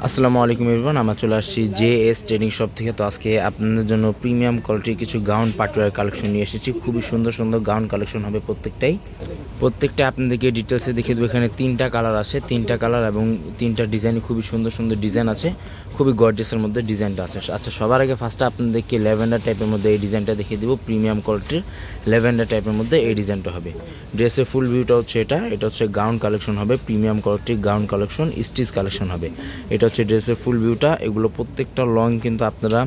আসসালামু আলাইকুম এভরিওয়ান, আমরা চলে আসছি জেএস ট্রেডিং শপ থেকে। তো আজকে আপনাদের জন্য প্রিমিয়াম কোয়ালিটির কিছু গাউন পার্টিওয়ার কালেকশন নিয়ে এসেছি। খুবই সুন্দর সুন্দর গাউন কালেকশন হবে প্রত্যেকটা আপনাদেরকে ডিটেলসে দেখিয়ে দেবো। এখানে তিনটা কালার আছে, তিনটা কালার এবং তিনটা ডিজাইন, খুবই সুন্দর সুন্দর ডিজাইন আছে, খুবই গর্জিয়াসের মধ্যে ডিজাইনটা আছে। আচ্ছা, সবার আগে ফার্স্টে আপনাদেরকে ল্যাভেন্ডার টাইপের মধ্যে এই ডিজাইনটা দেখিয়ে দেবো। প্রিমিয়াম কোয়ালিটির ল্যাভেন্ডার টাইপের মধ্যে এই ডিজাইনটা হবে। ড্রেসের ফুল ভিউটা হচ্ছে এটা হচ্ছে গাউন কালেকশন হবে, প্রিমিয়াম কোয়ালিটির গাউন কালেকশন, স্টিচ কালেকশন হবে। এটা হচ্ছে ড্রেসের ফুল ভিউটা। এগুলো প্রত্যেকটা লং কিন্তু আপনারা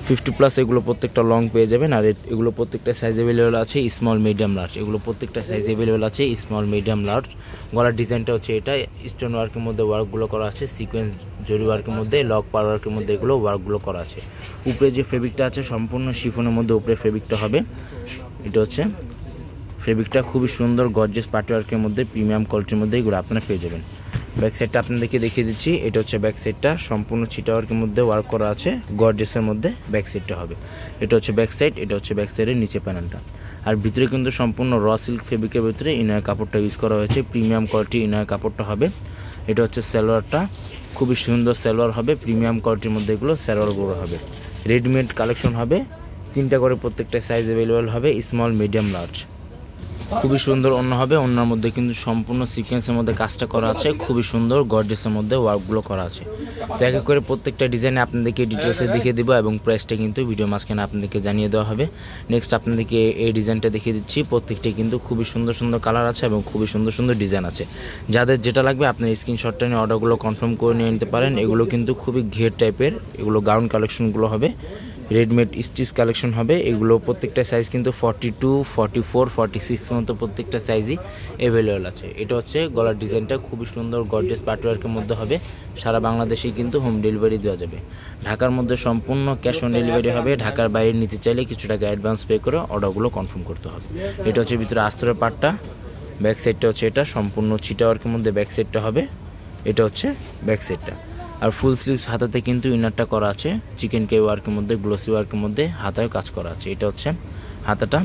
50+ এগুলো প্রত্যেকটা লং পেয়ে যাবেন। আর এগুলো প্রত্যেকটা সাইজ অ্যাভেলেবেল আছে, স্মল মিডিয়াম লার্জ। এগুলো প্রত্যেকটা সাইজ অ্যাভেলেবেল আছে, স্মল মিডিয়াম লার্জ। গলার ডিজাইনটা হচ্ছে এটা, স্টোন ওয়ার্কের মধ্যে ওয়ার্কগুলো করা আছে, সিকোয়েন্স জরি ওয়ার্কের মধ্যে, লক পার ওয়ার্কের মধ্যে এগুলো ওয়ার্কগুলো করা আছে। উপরে যে ফেব্রিকটা আছে সম্পূর্ণ শিফনের মধ্যে উপরে ফেব্রিকটা হবে। এটা হচ্ছে ফেব্রিকটা, খুবই সুন্দর গর্জিয়াস পার্টি ওয়ার্কের মধ্যে, প্রিমিয়াম কোয়ালিটির মধ্যে এগুলো আপনারা পেয়ে যাবেন। ব্যাক সাইডটা আপনাদেরকে দেখিয়ে দিচ্ছি। এটা হচ্ছে ব্যাক সাইডটা, সম্পূর্ণ চিটা ওয়ার্কের মধ্যে ওয়ার্ক করা আছে, গর্জিয়াসের মধ্যে ব্যাক সাইডটা হবে। এটা হচ্ছে ব্যাক সাইড, এটা হচ্ছে ব্যাক সাইডের নিচে প্যানেলটা। আর ভিতরে কিন্তু সম্পূর্ণ র সিল্ক ফেব্রিকের ভিতরে ইনার কাপড়টা ইউজ করা হয়েছে, প্রিমিয়াম কোয়ালিটি ইনার কাপড়টা হবে। এটা হচ্ছে সালোয়ারটা, খুবই সুন্দর সালোয়ার হবে, প্রিমিয়াম কোয়ালিটির মধ্যে এগুলো সালোয়ারগুলো হবে। রেডিমেড কালেকশন হবে, তিনটা করে প্রত্যেকটা সাইজ অ্যাভেলেবেল হবে, স্মল মিডিয়াম লার্জ। খুবই সুন্দর অন্য হবে, অন্যর মধ্যে কিন্তু সম্পূর্ণ সিকোয়েন্সের মধ্যে কাজটা করা আছে, খুবই সুন্দর গর্জিয়াসের মধ্যে ওয়ার্কগুলো করা আছে। তো এক এক করে প্রত্যেকটা ডিজাইনে আপনাদেরকে ডিটেলসে দেখিয়ে দেবো এবং প্রাইসটা কিন্তু ভিডিও মাঝখানে আপনাদেরকে জানিয়ে দেওয়া হবে। নেক্সট আপনাদেরকে এই ডিজাইনটা দেখিয়ে দিচ্ছি। প্রত্যেকটাই কিন্তু খুবই সুন্দর সুন্দর কালার আছে এবং খুবই সুন্দর সুন্দর ডিজাইন আছে। যাদের যেটা লাগবে আপনার স্ক্রিনশটটা নিয়ে অর্ডারগুলো কনফার্ম করে নিয়ে নিতে পারেন। এগুলো কিন্তু খুবই ঘের টাইপের, এগুলো গাউন কালেকশনগুলো হবে, রেডমেড স্টিচ কালেকশন হবে। এগুলো প্রত্যেকটা সাইজ কিন্তু 42, 44, 46 মতো প্রত্যেকটা সাইজই অ্যাভেলেবেল আছে। এটা হচ্ছে গলার ডিজাইনটা, খুবই সুন্দর গর্জিয়াস পার্টিওয়ার্কের মধ্যে হবে। সারা বাংলাদেশেই কিন্তু হোম ডেলিভারি দেওয়া যাবে। ঢাকার মধ্যে সম্পূর্ণ ক্যাশ অন ডেলিভারি হবে। ঢাকার বাইরে নিতে চাইলে কিছু টাকা অ্যাডভান্স পে করে অর্ডারগুলো কনফার্ম করতে হবে। এটা হচ্ছে ভিতরে আস্তরের পার্টটা, ব্যাক সাইডটা হচ্ছে এটা, সম্পূর্ণ চিটা ওয়ার্কের মধ্যে ব্যাক সাইডটা হবে। এটা হচ্ছে ব্যাক সাইডটা। আর ফুল স্লিভস হাতাতে কিন্তু ইনারটা করা আছে, চিকেন কাই ওয়ার্কের মধ্যে, গ্লোসি ওয়ার্কের মধ্যে হাতায় কাজ করা আছে। এটা হচ্ছে হাতাটা।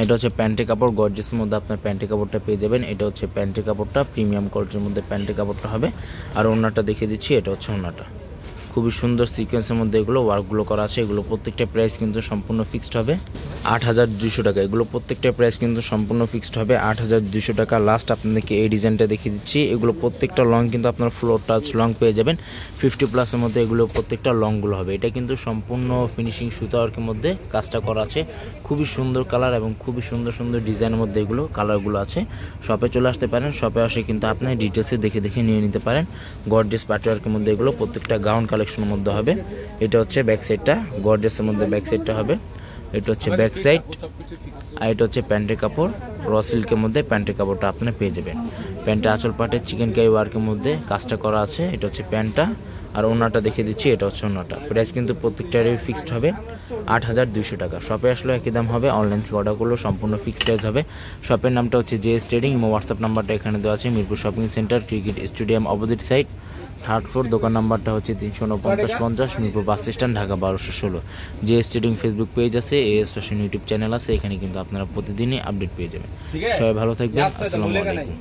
এটা হচ্ছে প্যান্টের কাপড়, গর্জিয়াসের মধ্যে আপনার প্যান্টের কাপড়টা পেয়ে যাবেন। এটা হচ্ছে প্যান্টের কাপড়টা, প্রিমিয়াম কোয়ালিটির মধ্যে প্যান্টের কাপড়টা হবে। আর ওড়নাটা দেখিয়ে দিচ্ছি, এটা হচ্ছে ওড়নাটা, খুবই সুন্দর সিকোয়েন্সের মধ্যে এগুলো ওয়ার্কগুলো করা আছে। এগুলো প্রত্যেকটা প্রাইস কিন্তু সম্পূর্ণ ফিক্সড হবে 8200 টাকা। এগুলো প্রত্যেকটা প্রাইস কিন্তু সম্পূর্ণ ফিক্সড হবে 8200 টাকা। লাস্ট আপনাদেরকে এই ডিজাইনটা দেখিয়ে দিচ্ছি। এগুলো প্রত্যেকটা লং কিন্তু আপনার ফ্লোর টাচ লং পেয়ে যাবেন 50+ মধ্যে। এগুলো প্রত্যেকটা লংগুলো হবে। এটা কিন্তু সম্পূর্ণ ফিনিশিং সুতা ওয়ার্কের মধ্যে কাজটা করা আছে, খুবই সুন্দর কালার এবং খুবই সুন্দর সুন্দর ডিজাইনের মধ্যে এগুলো কালারগুলো আছে। শপে চলে আসতে পারেন, শপে আসে কিন্তু আপনি ডিটেলসে দেখে দেখে নিয়ে নিতে পারেন। গর্জিয়াস পার্টি ওয়ার্কের মধ্যে এগুলো প্রত্যেকটা গাউন কালেকশনের মধ্যে হবে। এটা হচ্ছে ব্যাক সাইডটা, গর্জিয়াসের মধ্যে ব্যাক সাইডটা হবে। এটা হচ্ছে ব্যাক সাইড। আর এটা হচ্ছে প্যান্টের কাপড়, র সিল্কের মধ্যে প্যান্টের কাপড়টা আপনি পেয়ে যাবেন। প্যান্টটা আঁচল পাটে চিকেন কাই ওয়ার্কের মধ্যে কাজটা করা আছে। এটা হচ্ছে প্যান্টটা। আর ওনাটা দেখিয়ে দিচ্ছি, এটা হচ্ছে ওনাটা। প্রাইস কিন্তু প্রত্যেকটারই ফিক্সড হবে 8200 টাকা। শপে আসলে একই দাম হবে, অনলাইন থেকে অর্ডার করলেও সম্পূর্ণ ফিক্সড প্রাইস হবে। শপের নামটা হচ্ছে জেএস ট্রেডিং। হোয়াটসঅ্যাপ নাম্বারটা এখানে দেওয়া আছে, Mirpur shopping centre, cricket stadium opposite side, 3rd floor. দোকান নাম্বারটা হচ্ছে 34950, Mirpur bus stand, Dhaka 1216। JS trading Facebook page আছে, এএস ফ্যাশন ইউটিউব চ্যানেল আছে। এখানে কিন্তু আপনারা প্রতিদিনই আপডেট পেয়ে যাবেন। সবাই ভালো থাকবেন, আসসালামু আলাইকুম।